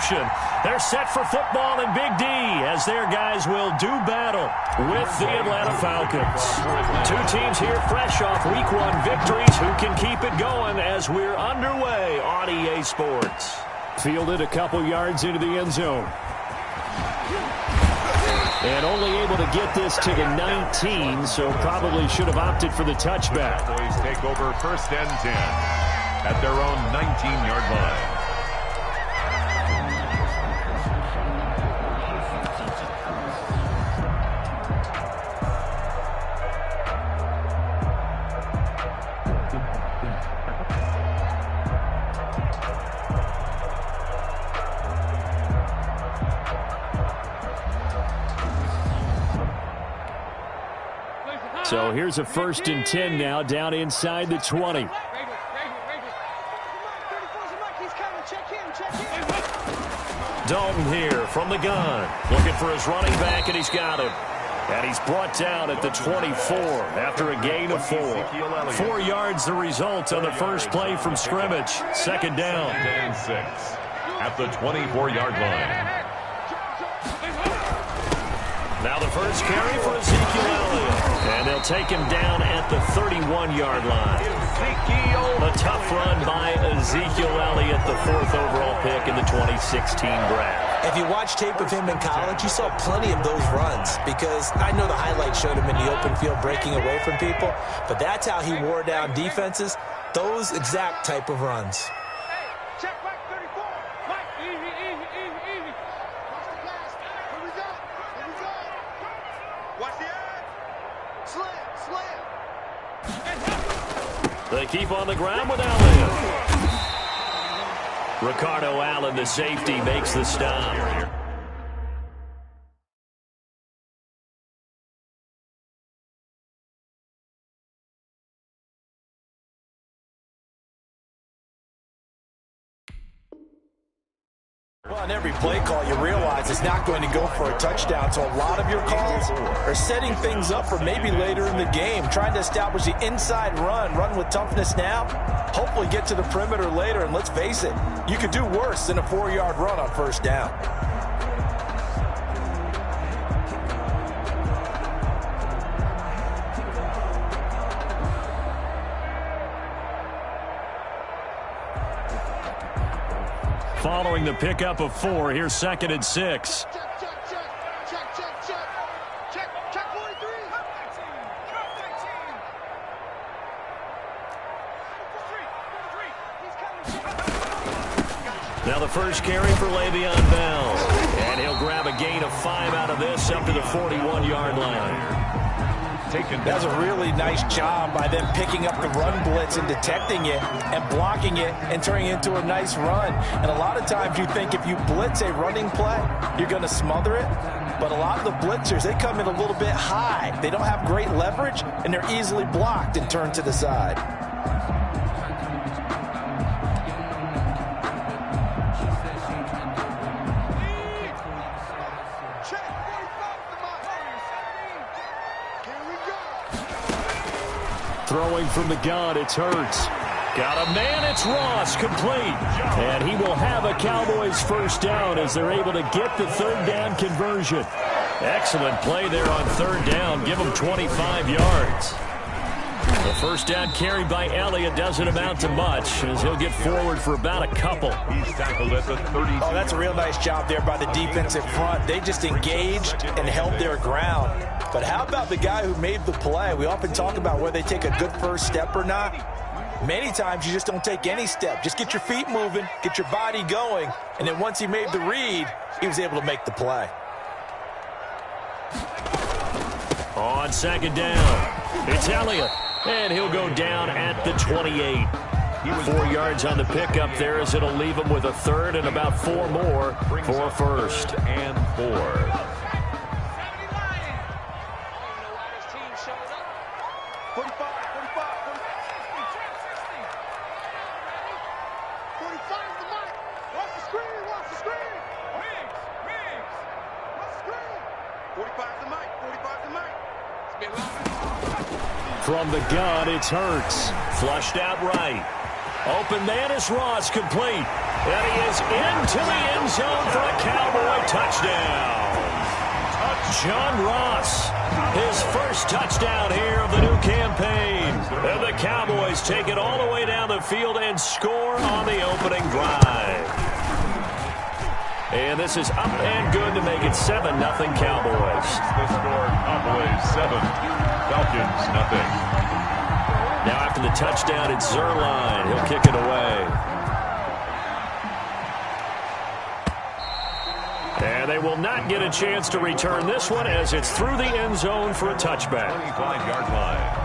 interception. They're set for football in Big D as their guys will do battle with the Atlanta Falcons. Two teams here fresh off Week 1 victories. Who can keep it going as we're underway on EA Sports? Fielded a couple yards into the end zone. And only able to get this to the 19, so probably should have opted for the touchback. Cowboys take over 1st and 10 at their own 19-yard line. So here's a 1st and 10 now, down inside the 20. Dalton here from the gun, looking for his running back, and he's got him. And he's brought down at the 24 after a gain of 4. 4 yards the result on the first play from scrimmage. 2nd down. And 6 at the 24-yard line. Now the first carry for Ezekiel Elliott. And they'll take him down at the 31-yard line. A tough run by Ezekiel Elliott, the 4th overall pick in the 2016 draft. If you watch tape of him in college, you saw plenty of those runs because I know the highlights showed him in the open field breaking away from people, but that's how he wore down defenses, those exact type of runs. They keep on the ground with Elliott. Ricardo Allen, the safety, makes the stop. Well, on every play call, you realize it's not going to go for a touchdown, so a lot of your calls are setting things up for maybe later in the game, trying to establish the inside run with toughness now, hopefully get to the perimeter later, and let's face it, you could do worse than a 4-yard run on 1st down. Following the pickup of 4, here's 2nd and 6. Now the first carry for Le'Veon Bell. And he'll grab a gain of 5 out of this up to the 41-yard line. That's a really nice job by them picking up the run blitz and detecting it and blocking it and turning it into a nice run. And a lot of times you think if you blitz a running play, you're going to smother it. But a lot of the blitzers, they come in a little bit high. They don't have great leverage, and they're easily blocked and turned to the side. Throwing from the gun, it's Hurts. Got a man, it's Ross, complete. And he will have a Cowboys 1st down as they're able to get the 3rd down conversion. Excellent play there on 3rd down. Give him 25 yards. The 1st down carry by Elliott doesn't amount to much as he'll get forward for about a couple. He's tackled at the 30. Oh, that's a real nice job there by the defensive front. They just engaged and held their ground. But how about the guy who made the play? We often talk about whether they take a good first step or not. Many times you just don't take any step. Just get your feet moving, get your body going, and then once he made the read, he was able to make the play. On 2nd down, it's Elliott, and he'll go down at the 28. 4 yards on the pickup there as it'll leave him with a 3rd and about 4 more for 1st and 4. From the gun, it's Hurts. Flushed out right. Open man is Ross, complete. And he is into the end zone for a Cowboy touchdown. John Ross, his first touchdown here of the new campaign. And the Cowboys take it all the way down the field and score on the opening drive. And this is up and good to make it 7-0 Cowboys. The score, Cowboys 7, Falcons nothing. Now after the touchdown, it's Zerline. He'll kick it away. And they will not get a chance to return this one as it's through the end zone for a touchback. 25-yard line.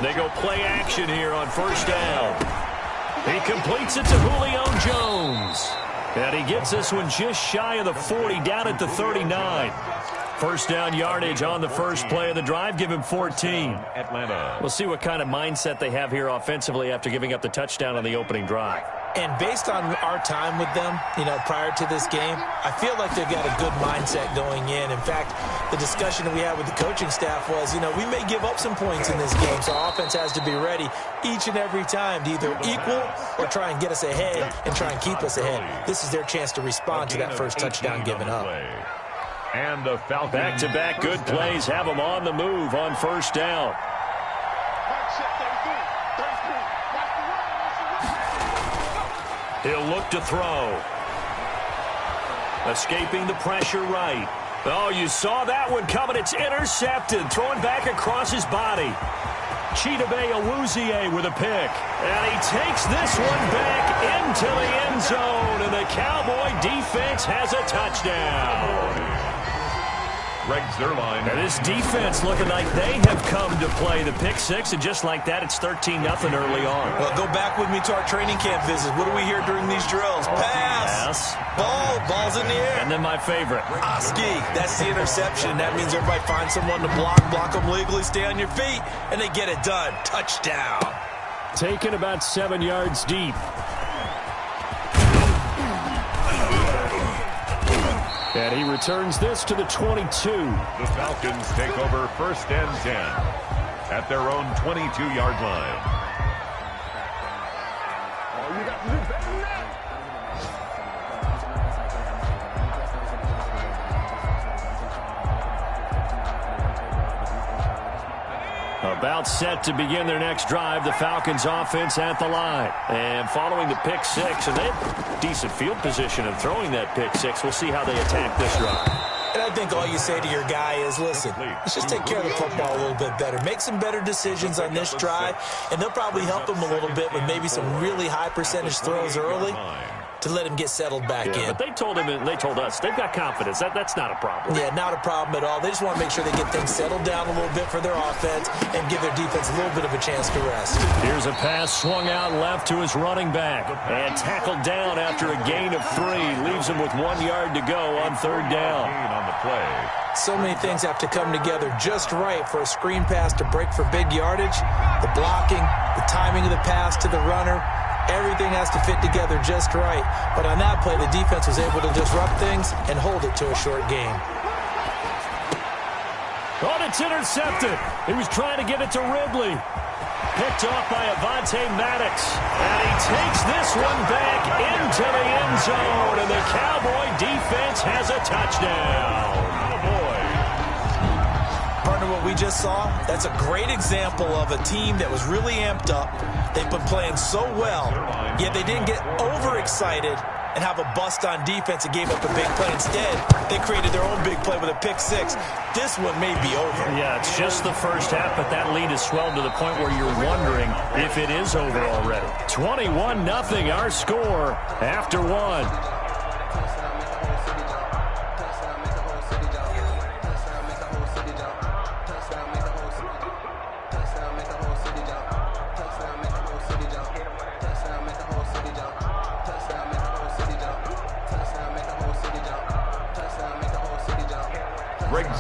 They go play action here on first down. He completes it to Julio Jones. And he gets this one just shy of the 40, down at the 39. First down yardage on the first play of the drive. Give him 14. Atlanta. We'll see what kind of mindset they have here offensively after giving up the touchdown on the opening drive. And based on our time with them, prior to this game, I feel like they've got a good mindset going in. In fact, the discussion that we had with the coaching staff was, we may give up some points in this game, so our offense has to be ready each and every time to either equal or try and get us ahead and try and keep us ahead. This is their chance to respond to that first touchdown given up. And the Falcons. Back-to-back good plays have them on the move on first down. He'll look to throw. Escaping the pressure right. Oh, you saw that one coming. It's intercepted. Throwing back across his body. Chidobe Awuzie with a pick. And he takes this one back into the end zone. And the Cowboy defense has a touchdown. Greg Zerline. And this defense looking like they have come to play the pick six, and just like that, it's 13-0 early on. Well, go back with me to our training camp visit. What do we hear during these drills? Pass. Ball's in the air. And then my favorite. Oski. That's the interception. That means everybody finds someone to block them legally, stay on your feet, and they get it done. Touchdown. Taken about 7 yards deep. And he returns this to the 22. The Falcons take over first and 10 at their own 22-yard line. Oh, you got to do better than that. About set to begin their next drive, the Falcons offense at the line. And following the pick six, and they have decent field position of throwing that pick six. We'll see how they attack this drive. And I think all you say to your guy is, listen, let's just take care of the football a little bit better. Make some better decisions on this drive, and they'll probably help him a little bit with maybe some really high percentage throws early to let him get settled back in. But they told him and they told us they've got confidence. That's not a problem. Yeah, not a problem at all. They just want to make sure they get things settled down a little bit for their offense and give their defense a little bit of a chance to rest. Here's a pass swung out left to his running back. And tackled down after a gain of 3. Leaves him with 1 yard to go on third down. On the play. So many things have to come together just right for a screen pass to break for big yardage. The blocking, the timing of the pass to the runner. Everything has to fit together just right. But on that play, the defense was able to disrupt things and hold it to a short game. Oh, it's intercepted. He was trying to get it to Ridley. Picked off by Avonte Maddox. And he takes this one back into the end zone. And the Cowboy defense has a touchdown. Partner, what we just saw, that's a great example of a team that was really amped up. They've been playing so well, yet they didn't get overexcited and have a bust on defense and gave up a big play. Instead, they created their own big play with a pick six. This one may be over. Yeah, it's just the first half, but that lead has swelled to the point where you're wondering if it is over already. 21-0 our score after one.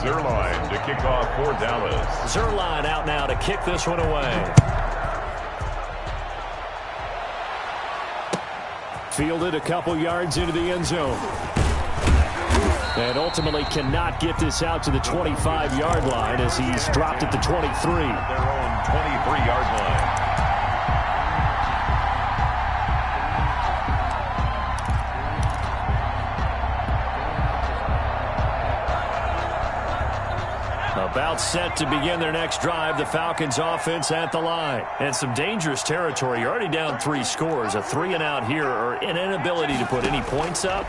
Zerline to kick off for Dallas. Zerline out now to kick this one away. Fielded a couple yards into the end zone. And ultimately cannot get this out to the 25-yard line as he's dropped at the 23. Their own 23-yard line. About set to begin their next drive, the Falcons offense at the line. And some dangerous territory. You're already down 3 scores. A 3-and-out here or an inability to put any points up.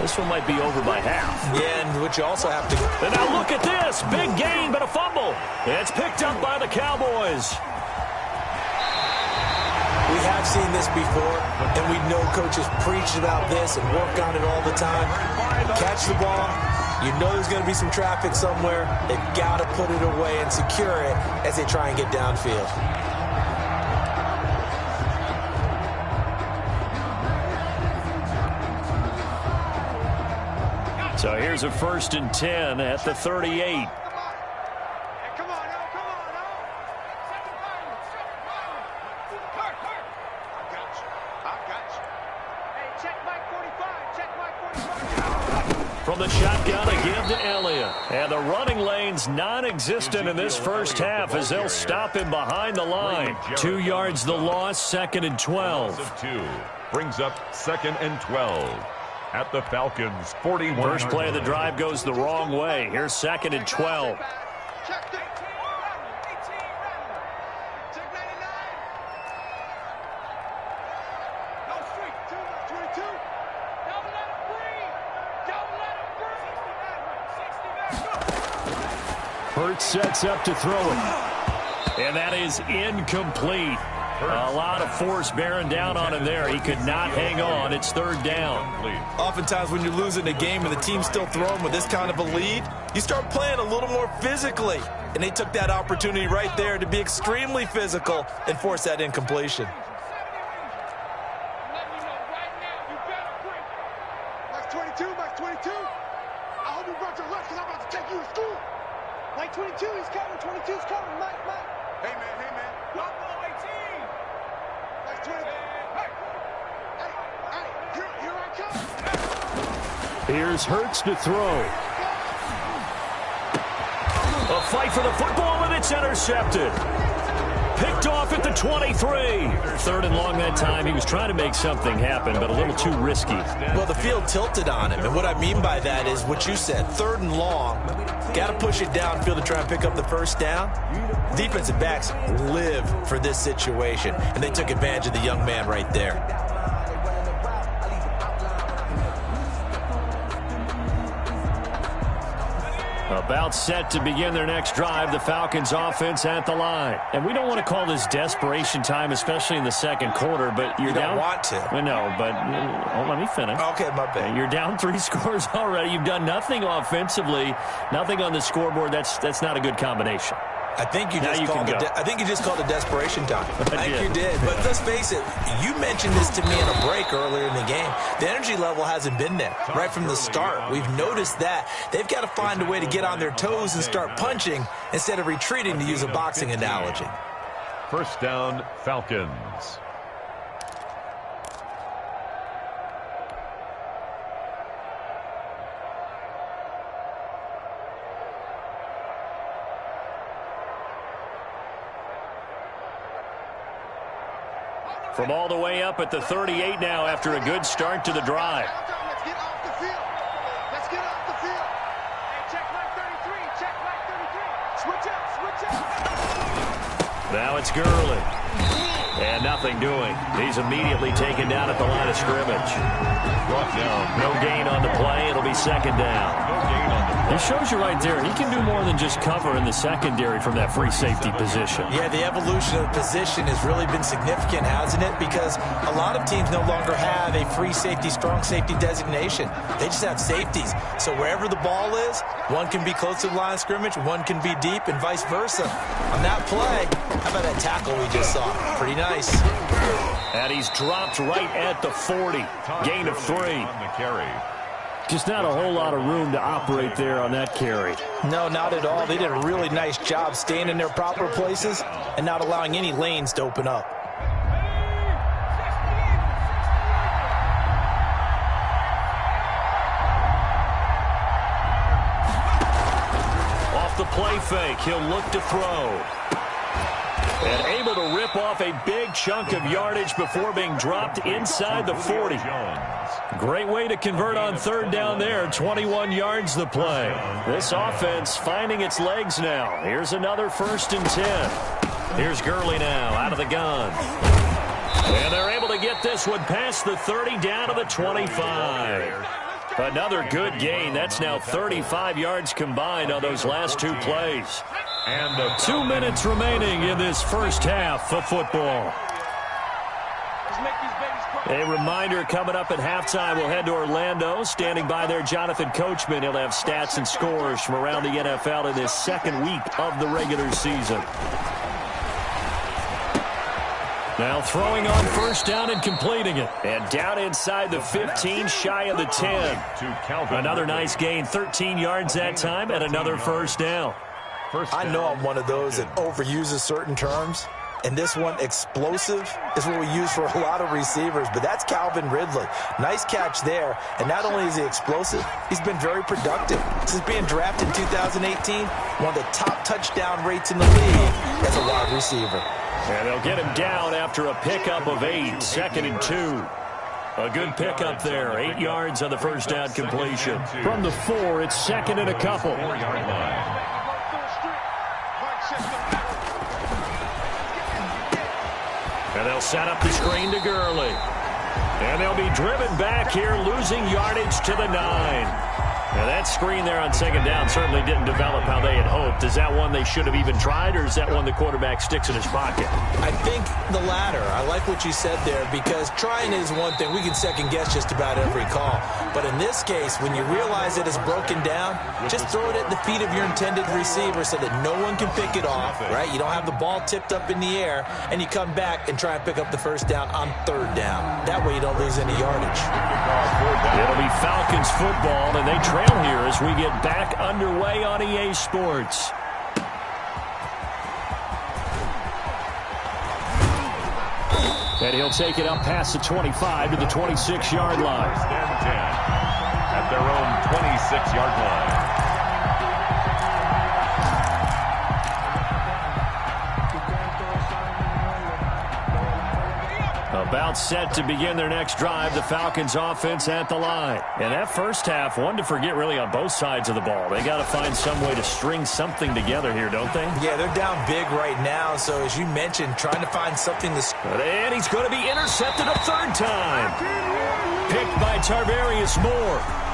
This one might be over by half. Yeah, and what you also have to... And now look at this. Big gain, but a fumble. It's picked up by the Cowboys. We have seen this before, and we know coaches preach about this and work on it all the time. Catch the ball. You know there's going to be some traffic somewhere. They've got to put it away and secure it as they try and get downfield. So here's a 1st and 10 at the 38. From the shotgun, a give to Elliott. And the running lane's non-existent in this first half as they'll stop him behind the line. 2 yards the loss, 2nd and 12. 2 brings up 2nd and 12 at the Falcons' 41. First play of the drive goes the wrong way. Here's 2nd and 12. Hurts sets up to throw it. And that is incomplete. A lot of force bearing down on him there. He could not hang on. It's 3rd down. Oftentimes when you're losing a game and the team's still throwing with this kind of a lead, you start playing a little more physically. And they took that opportunity right there to be extremely physical and force that incompletion. Max 22, Max 22. I hope you brought your lunch because I'm about to take you to school. Mike 22, he's coming. 22's coming. Mike. Hey, man. Don't go 18. Mike 20. Hey, here I come. Here's Hurts to throw. A fight for the football, and it's intercepted. Picked off at the 23. 3rd and long that time. He was trying to make something happen, but a little too risky. Well, the field tilted on him, and what I mean by that is what you said. 3rd and long. Got to push it downfield to try and pick up the first down. Defensive backs live for this situation, and they took advantage of the young man right there. About set to begin their next drive, the Falcons offense at the line. And we don't want to call this desperation time, especially in the 2nd quarter, but you're down. You don't want to. No, but let me finish. Okay, my bad. You're down 3 scores already. You've done nothing offensively, nothing on the scoreboard. That's not a good combination. I think you just called it desperation time. I think you did. But let's face it, you mentioned this to me in a break earlier in the game. The energy level hasn't been there right from the start. We've noticed that. They've got to find a way to get on their toes and start punching instead of retreating, to use a boxing analogy. 1st down, Falcons. From all the way up at the 38 now after a good start to the drive. Let's get off the field. Let's get off the field. Hey, check Mike 33. Check Mike 33. Switch up. Now it's Gurley. And nothing doing. He's immediately taken down at the line of scrimmage. Brought down. No gain on the play. It'll be 2nd down. No gain on the play. It shows you right there, he can do more than just cover in the secondary from that free safety position. Yeah, the evolution of the position has really been significant, hasn't it? Because a lot of teams no longer have a free safety, strong safety designation. They just have safeties. So wherever the ball is, one can be close to the line of scrimmage, one can be deep, and vice versa. On that play, how about that tackle we just saw? Pretty nice. And he's dropped right at the 40. Gain of 3. On the carry. Just not a whole lot of room to operate there on that carry. No, not at all. They did a really nice job staying in their proper places and not allowing any lanes to open up. Off the play fake, he'll look to throw. And able to rip off a big chunk of yardage before being dropped inside the 40. Great way to convert on third down there. 21 yards the play. This offense finding its legs now. Here's another 1st and 10. Here's Gurley now out of the gun. And they're able to get this one past the 30 down to the 25. Another good gain. That's now 35 yards combined on those last 2 plays. And 2 minutes remaining in this first half of football. A reminder coming up at halftime, we'll head to Orlando. Standing by there, Jonathan Coachman. He'll have stats and scores from around the NFL in this second week of the regular season. Now throwing on first down and completing it. And down inside the 15, shy of the 10. Another nice gain, 13 yards that time, and another first down. I know I'm one of those that overuses certain terms. And this one, explosive, is what we use for a lot of receivers. But that's Calvin Ridley. Nice catch there. And not only is he explosive, he's been very productive. Since being drafted in 2018, one of the top touchdown rates in the league as a wide receiver. And they'll get him down after a pickup of 8, 2nd and 2. A good pickup there, 8 yards on the first down completion. From the 4, it's 2nd and a couple. And they'll set up the screen to Gurley. And they'll be driven back here, losing yardage to the 9. Now that screen there on 2nd down certainly didn't develop how they had hoped. Is that one they should have even tried, or is that one the quarterback sticks in his pocket? I think the latter. I like what you said there, because trying is one thing. We can second guess just about every call. But in this case, when you realize it is broken down, just throw it at the feet of your intended receiver so that no one can pick it off, right? You don't have the ball tipped up in the air, and you come back and try and pick up the first down on 3rd down. That way you don't lose any yardage. It'll be Falcons football, and they trail here as we get back underway on EA Sports. And he'll take it up past the 25 to the 26-yard line. And 10 at their own 26-yard line. About set to begin their next drive, the Falcons offense at the line. And that first half, one to forget really on both sides of the ball. They got to find some way to string something together here, don't they? Yeah, they're down big right now, so as you mentioned, trying to find something to... And he's going to be intercepted a 3rd time. Picked by Tarvarius Moore.